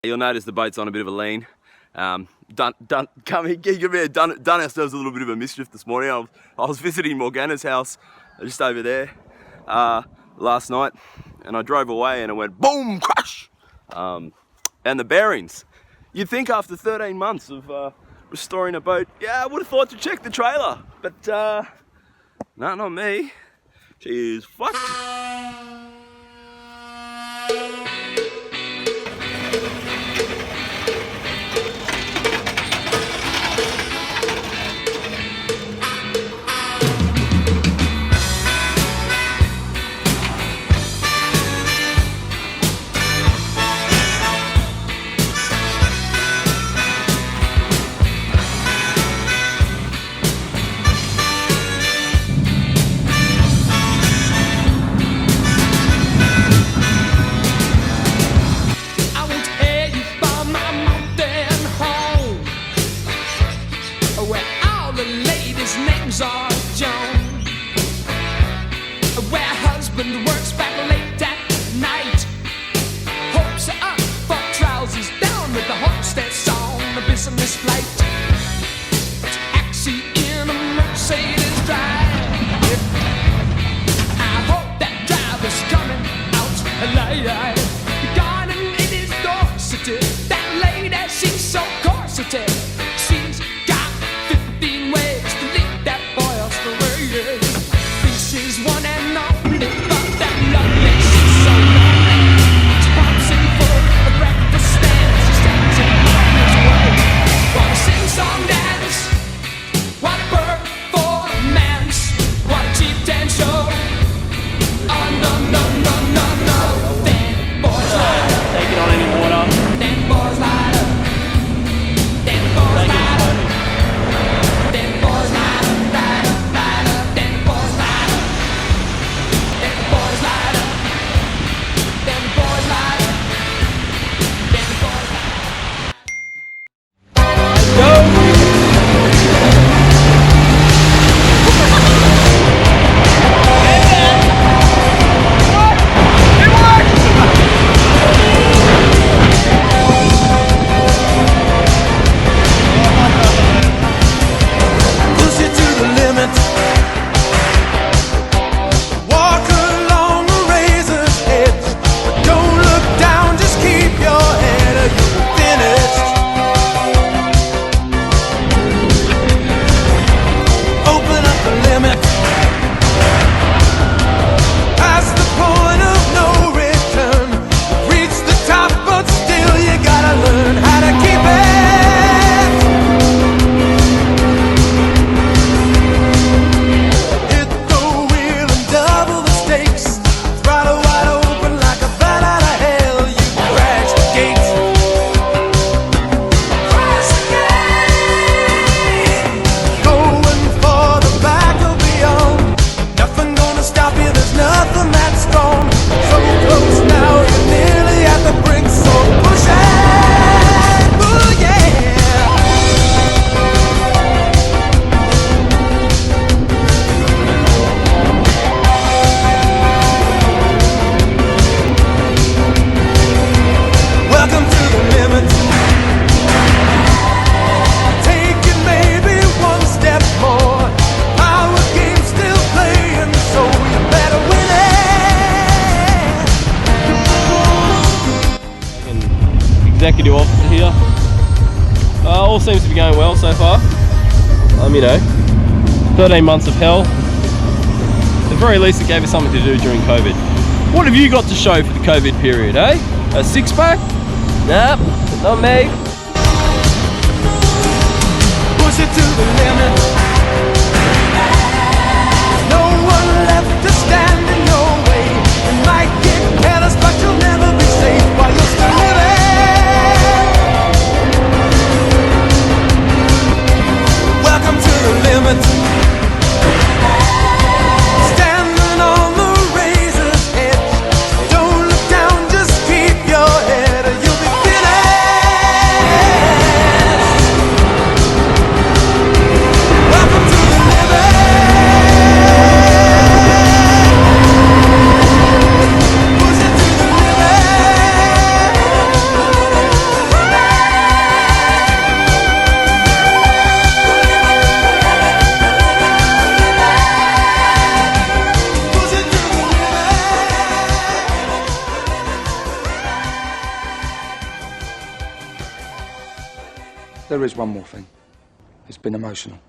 You'll notice the boat's on a bit of a lean. Done ourselves a little bit of a mischief this morning. I was visiting Morgana's house just over there last night, and I drove away and it went boom, crash, and the bearings. You'd think after 13 months of restoring a boat, yeah, I would have thought to check the trailer, but no, not me. She is fucked. Works back late at night. Hopes are up, but trousers down with the hostess on a business flight. Taxi in a Mercedes drive. I hope that driver's coming out alive. The garden in his dorsety. That lady, she's so corsety. She's got 15 ways to lead that boy astray. This is one and only. Executive officer here. All seems to be going well so far. You know, 13 months of hell. At the very least, it gave us something to do during COVID. What have you got to show for the COVID period, eh? A six-pack? Nah, not me. Push it to the limit. No one left to stand in your way. You might get careless, but you'll never be safe while you're still living. Welcome to the limit. Standing on the razor's edge. Don't look down, just keep your head or you'll be finished. Welcome to the limit. There is one more thing. It's been emotional.